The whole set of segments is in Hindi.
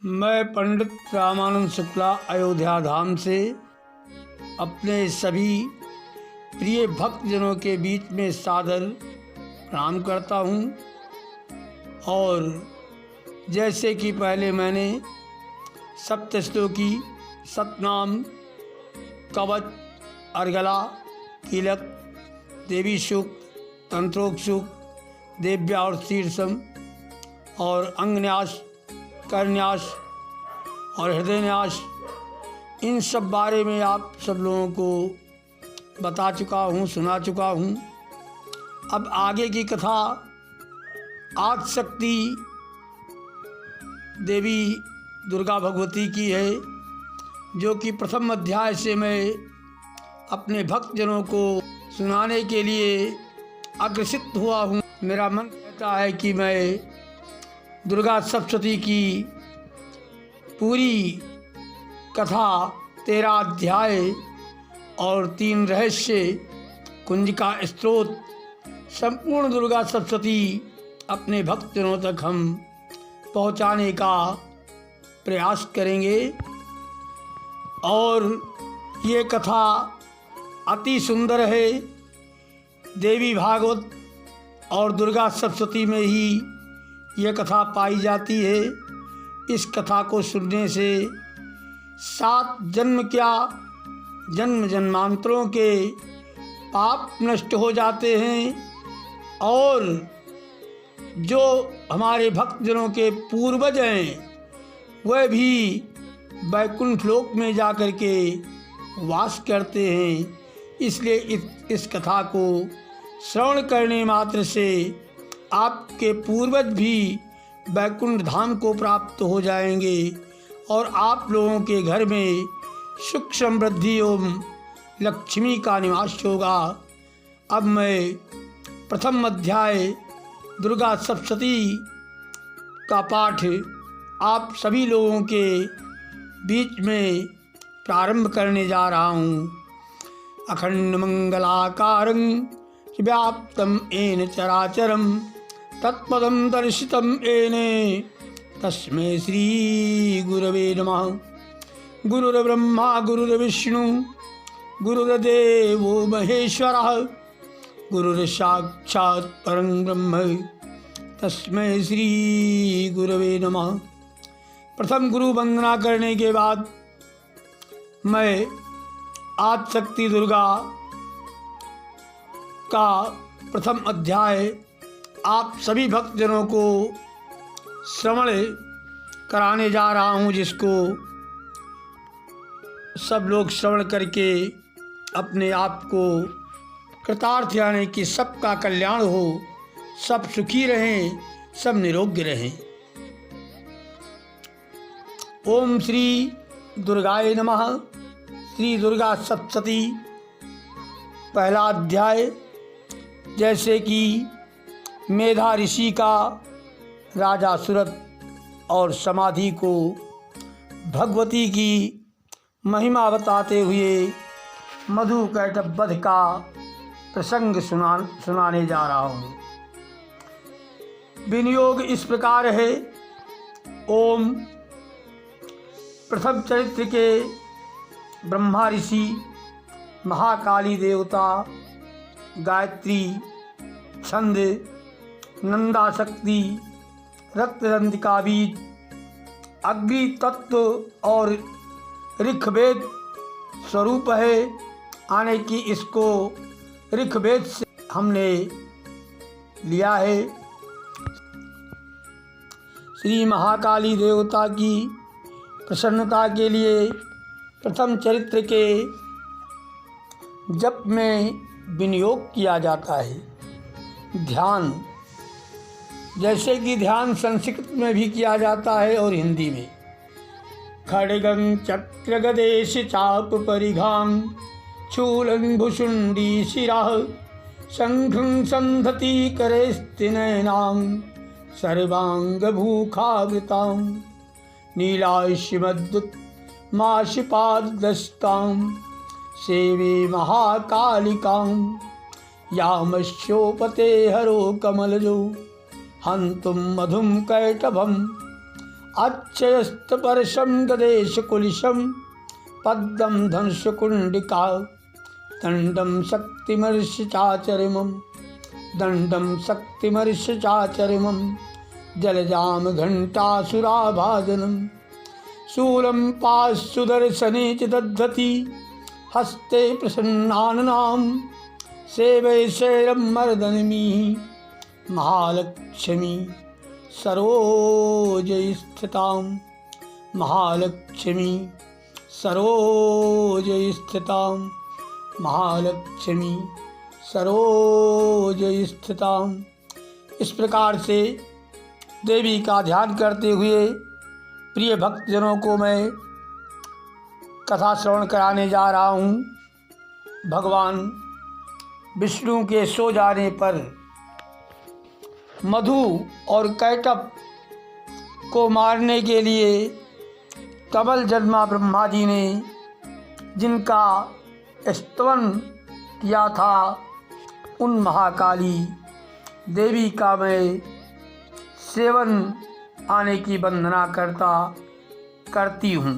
मैं पंडित रामानंद शुक्ला अयोध्या धाम से अपने सभी प्रिय भक्तजनों के बीच में सादर प्रणाम करता हूँ। और जैसे कि पहले मैंने सप्तश्लोकी, सतनाम, कवच, अर्गला, कीलक, देवी सूक्त, तंत्रोक्त सूक्त, देव्या और शीर्षम और अंगन्यास, करन्यास और हृदय न्यास, इन सब बारे में आप सब लोगों को बता चुका हूँ, सुना चुका हूँ। अब आगे की कथा आदिशक्ति देवी दुर्गा भगवती की है, जो कि प्रथम अध्याय से मैं अपने भक्तजनों को सुनाने के लिए अग्रसित हुआ हूँ। मेरा मन कहता है कि मैं दुर्गा सप्तशती की पूरी कथा 13 अध्याय और 3 रहस्य, कुंजिका स्त्रोत, संपूर्ण दुर्गा सप्तशती अपने भक्तजनों तक हम पहुंचाने का प्रयास करेंगे। और ये कथा अति सुंदर है। देवी भागवत और दुर्गा सप्तशती में ही यह कथा पाई जाती है। इस कथा को सुनने से 7 जन्म क्या, जन्म जन्मांतरों के पाप नष्ट हो जाते हैं और जो हमारे भक्तजनों के पूर्वज हैं वह भी वैकुंठ लोक में जाकर के वास करते हैं। इसलिए इस कथा को श्रवण करने मात्र से आपके पूर्वज भी वैकुंठ धाम को प्राप्त हो जाएंगे और आप लोगों के घर में सुख समृद्धि एवं लक्ष्मी का निवास होगा। अब मैं प्रथम अध्याय दुर्गा सप्तशती का पाठ आप सभी लोगों के बीच में प्रारंभ करने जा रहा हूँ। अखंड मंगलाकारं व्याप्तं येन चराचरं तत्पदं दर्शितं येने तस्मै श्री गुरवे नमः। गुरुर्ब्रह्मा गुरुर्विष्णु गुरुर्देवो महेश्वरः गुरुर्साक्षात् परं ब्रह्म तस्मै श्री गुरवे नमः। प्रथम गुरु वंदना करने के बाद मैं आदिशक्ति दुर्गा का प्रथम अध्याय आप सभी भक्तजनों को श्रवण कराने जा रहा हूँ, जिसको सब लोग श्रवण करके अपने आप को कृतार्थ, यानी कि सबका कल्याण हो, सब सुखी रहें, सब निरोग्य रहें। ओम श्री दुर्गाय नमः। श्री दुर्गा सप्तशती पहला अध्याय। जैसे कि मेधा ऋषि का राजा सुरत और समाधि को भगवती की महिमा बताते हुए मधु कैटभ वध का प्रसंग सुनाने जा रहा हूँ। विनियोग इस प्रकार है। ओम। प्रथम चरित्र के ब्रह्मा ऋषि, महाकाली देवता, गायत्री, छंद, नंदा शक्ति, रक्तरंधिका बीज, अग्नि तत्व और ऋग्वेद स्वरूप है, आने की इसको ऋग्वेद से हमने लिया है। श्री महाकाली देवता की प्रसन्नता के लिए प्रथम चरित्र के जप में विनियोग किया जाता है। ध्यान, जैसे कि ध्यान संस्कृत में भी किया जाता है और हिंदी में। खड्गं चक्र गदेश चाप परिघां शूलं भुषुंडी शिराः शंखं संधति करेस्तिनयनां सर्वांग भूखावृतां नीलाश्मद्युत माशिपादस्तां सेवे महाकालिकां यामश्योपते हरो कमलजो हंतुम मधुम कैटभम अक्षयस्तपरशं गदेशकुलिशं पद्मं धनुषकुण्डिका दण्डं शक्तिमर्षचाचरिमं जलजां घण्टासुराभाजनं शूलं पाशुदर्शने च दद्धति हस्ते प्रसन्नाननां सेवये शैलं मर्दनमी महालक्ष्मी सरोजस्थितां महालक्ष्मी सरोजस्थितां महालक्ष्मी सरोजस्थितां। इस प्रकार से देवी का ध्यान करते हुए प्रिय भक्तजनों को मैं कथा श्रवण कराने जा रहा हूँ। भगवान विष्णु के सो जाने पर मधु और कैटभ को मारने के लिए कमल जन्मा ब्रह्मा जी ने जिनका स्तवन किया था, उन महाकाली देवी का मैं सेवन आने की वंदना करती हूँ।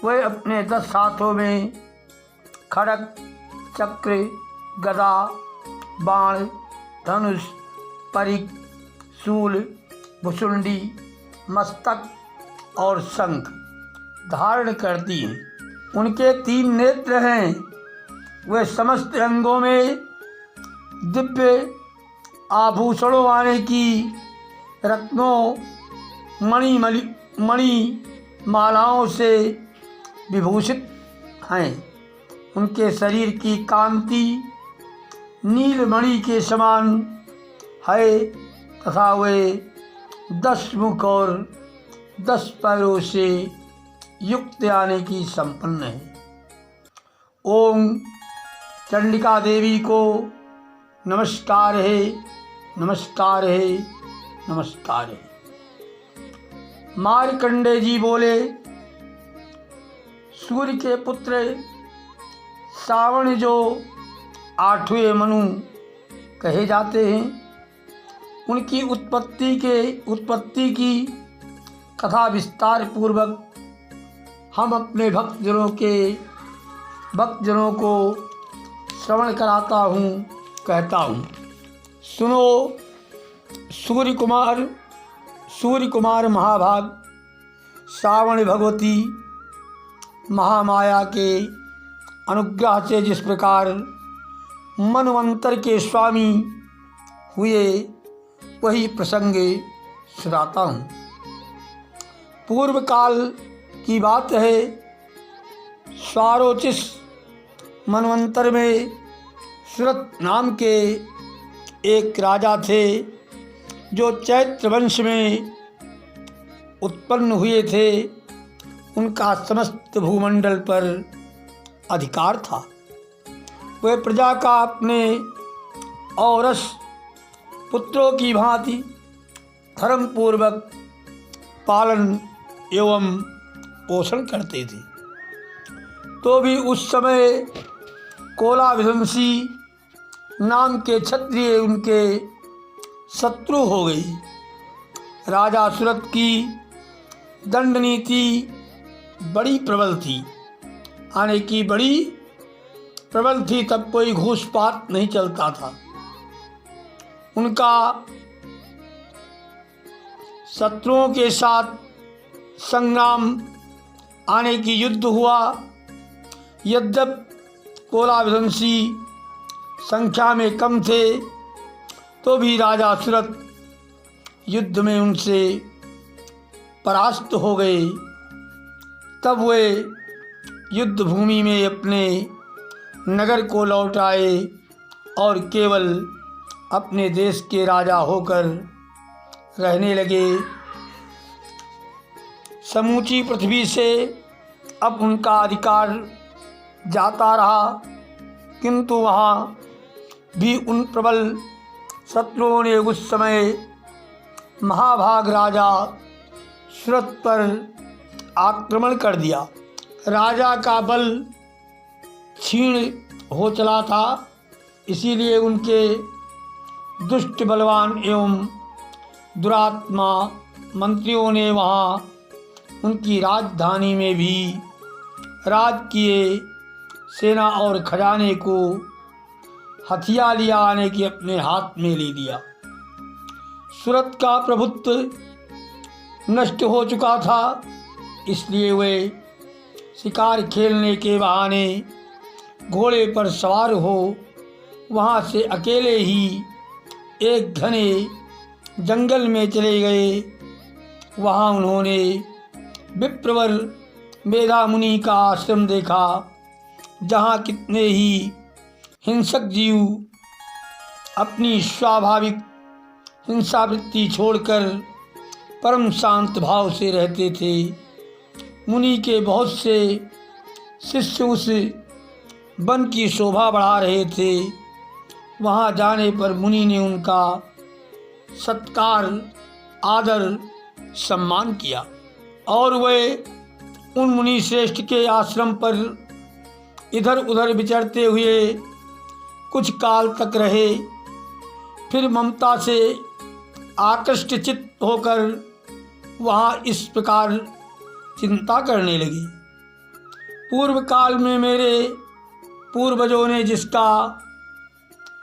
वह अपने 10 हाथों में खड़ग, चक्र, गदा, बाण, धनुष, परिघ, शूल, भुसुंडी, मस्तक और शंख धारण करती हैं। उनके 3 नेत्र हैं। वे समस्त अंगों में दिव्य आभूषणों वाले की रत्नों मणि मालाओं से विभूषित हैं। उनके शरीर की कांति नीलमणि के समान है तथा वे 10 मुख और 10 पैरों से युक्त यानी की संपन्न है। ओम चंडिका देवी को नमस्कार है, नमस्कार है, नमस्कार है। मार्कंडेय जी बोले, सूर्य के पुत्र श्रावण जो 8वें मनु कहे जाते हैं, उनकी उत्पत्ति की कथा विस्तार पूर्वक हम अपने भक्तजनों को श्रवण कराता हूँ, कहता हूँ। सुनो, सूर्य कुमार महाभाग श्रावण भगवती महामाया के अनुग्रह से जिस प्रकार मनवंतर के स्वामी हुए, वही प्रसंग सुनाता हूँ। पूर्व काल की बात है। स्वारोचिष मनवंतर में सुरत नाम के एक राजा थे, जो चैत्र वंश में उत्पन्न हुए थे। उनका समस्त भूमंडल पर अधिकार था। वह प्रजा का अपने औरस पुत्रों की भांति धर्मपूर्वक पालन एवं पोषण करते थे। तो भी उस समय कोलाविधंसी नाम के क्षत्रिय उनके शत्रु हो गई। राजा सुरत की दंड नीति बड़ी प्रबल थी, आने की बड़ी प्रबल थी। तब कोई घूसपात नहीं चलता था। उनका शत्रुओं के साथ संग्राम आने की युद्ध हुआ। यद्यपि कोलाविधंसी संख्या में कम थे, तो भी राजा सुरत युद्ध में उनसे परास्त हो गए। तब वे युद्ध भूमि में अपने नगर को लौट आए और केवल अपने देश के राजा होकर रहने लगे। समूची पृथ्वी से अब उनका अधिकार जाता रहा, किंतु वहाँ भी उन प्रबल शत्रुओं ने उस समय महाभाग राजा सुरत पर आक्रमण कर दिया। राजा का बल क्षीण हो चला था, इसीलिए उनके दुष्ट बलवान एवं दुरात्मा मंत्रियों ने वहाँ उनकी राजधानी में भी राज किए, सेना और खजाने को हथिया लिया आने की अपने हाथ में ले लिया। सूरत का प्रभुत्व नष्ट हो चुका था, इसलिए वे शिकार खेलने के बहाने घोड़े पर सवार हो वहाँ से अकेले ही एक घने जंगल में चले गए। वहाँ उन्होंने विप्रवर मेधा मुनि का आश्रम देखा, जहाँ कितने ही हिंसक जीव अपनी स्वाभाविक हिंसावृत्ति छोड़कर परम शांत भाव से रहते थे। मुनि के बहुत से शिष्य उस वन की शोभा बढ़ा रहे थे। वहाँ जाने पर मुनि ने उनका सत्कार, आदर, सम्मान किया और वे उन मुनि श्रेष्ठ के आश्रम पर इधर उधर विचरते हुए कुछ काल तक रहे। फिर ममता से आकृष्ट चित्त होकर वहाँ इस प्रकार चिंता करने लगी। पूर्व काल में मेरे पूर्वजों ने जिसका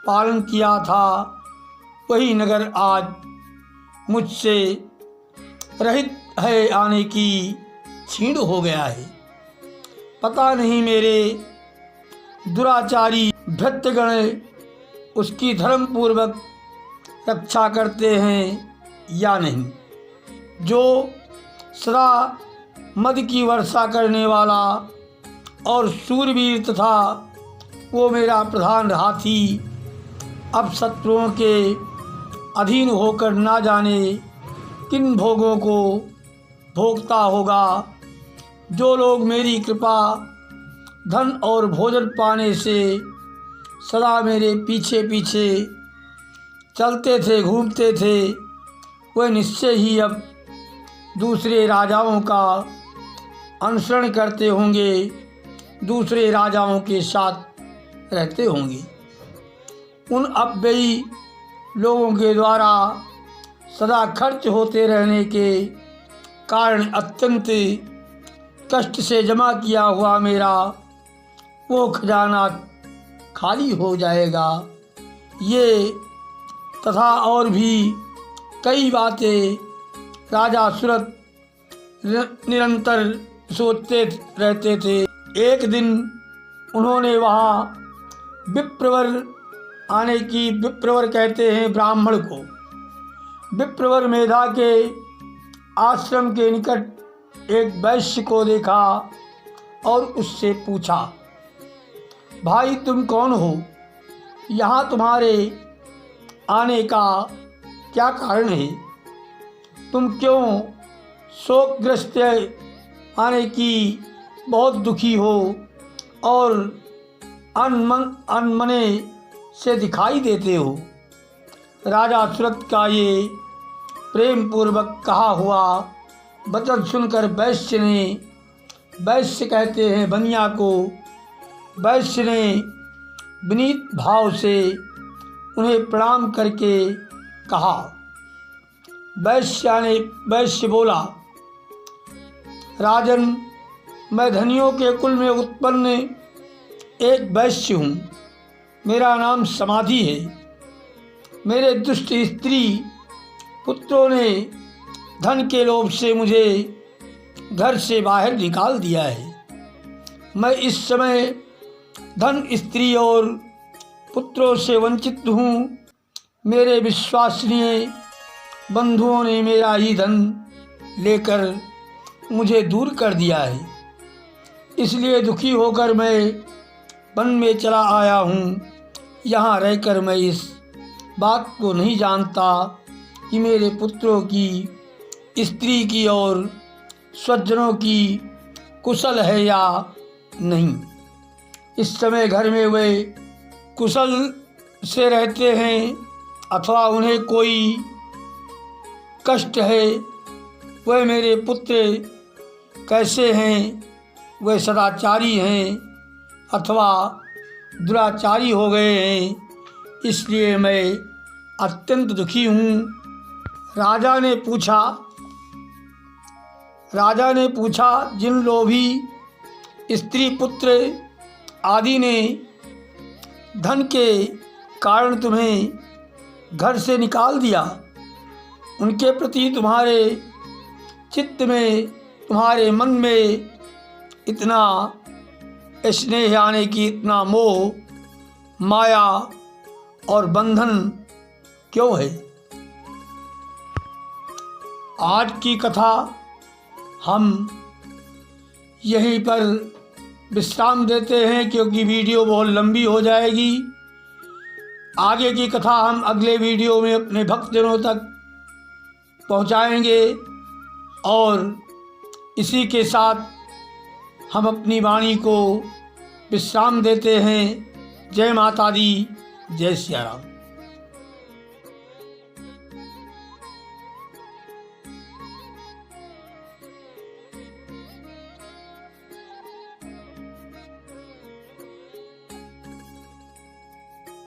पालन किया था, वही नगर आज मुझसे रहित है, आने की छीण हो गया है। पता नहीं मेरे दुराचारी भृत्यगण उसकी धर्मपूर्वक रक्षा करते हैं या नहीं। जो सदा मद की वर्षा करने वाला और शूरवीर तथा वो मेरा प्रधान हाथी अब शत्रुओं के अधीन होकर ना जाने किन भोगों को भोगता होगा। जो लोग मेरी कृपा, धन और भोजन पाने से सदा मेरे पीछे पीछे चलते थे, घूमते थे, वे निश्चय ही अब दूसरे राजाओं का अनुसरण करते होंगे, दूसरे राजाओं के साथ रहते होंगे। उन अपव्ययी लोगों के द्वारा सदा खर्च होते रहने के कारण अत्यंत कष्ट से जमा किया हुआ मेरा वो खजाना खाली हो जाएगा। ये तथा और भी कई बातें राजा सूरत निरंतर सोचते रहते थे। एक दिन उन्होंने वहाँ विप्रवर आने की, विप्रवर कहते हैं ब्राह्मण को, विप्रवर मेधा के आश्रम के निकट एक वैश्य को देखा और उससे पूछा, भाई तुम कौन हो? यहाँ तुम्हारे आने का क्या कारण है? तुम क्यों शोकग्रस्त आने की बहुत दुखी हो और अनमने से दिखाई देते हो? राजा सूरत का ये प्रेम पूर्वक कहा हुआ वचन सुनकर वैश्य कहते हैं बनिया को, वैश्य ने विनीत भाव से उन्हें प्रणाम करके कहा। वैश्य बोला, राजन, मैं धनियों के कुल में उत्पन्न एक वैश्य हूँ। मेरा नाम समाधि है। मेरे दुष्ट स्त्री पुत्रों ने धन के लोभ से मुझे घर से बाहर निकाल दिया है। मैं इस समय धन, स्त्री और पुत्रों से वंचित हूँ। मेरे विश्वसनीय बंधुओं ने मेरा ही धन लेकर मुझे दूर कर दिया है। इसलिए दुखी होकर मैं वन में चला आया हूँ। यहाँ रहकर मैं इस बात को नहीं जानता कि मेरे पुत्रों की, स्त्री की और स्वजनों की कुशल है या नहीं। इस समय घर में वे कुशल से रहते हैं अथवा उन्हें कोई कष्ट है। वह मेरे पुत्र कैसे हैं? वे सदाचारी हैं अथवा दुराचारी हो गए हैं, इसलिए मैं अत्यंत दुखी हूँ। राजा ने पूछा, राजा ने पूछा, जिन लोभी स्त्री पुत्र आदि ने धन के कारण तुम्हें घर से निकाल दिया, उनके प्रति तुम्हारे चित्त में, तुम्हारे मन में इतना स्नेह आने की, इतना मोह, माया और बंधन क्यों है। आज की कथा हम यहीं पर विश्राम देते हैं, क्योंकि वीडियो बहुत लंबी हो जाएगी। आगे की कथा हम अगले वीडियो में अपने भक्तजनों तक पहुंचाएंगे। और इसी के साथ हम अपनी वाणी को विश्राम देते हैं। जय माता दी, जय सिया राम।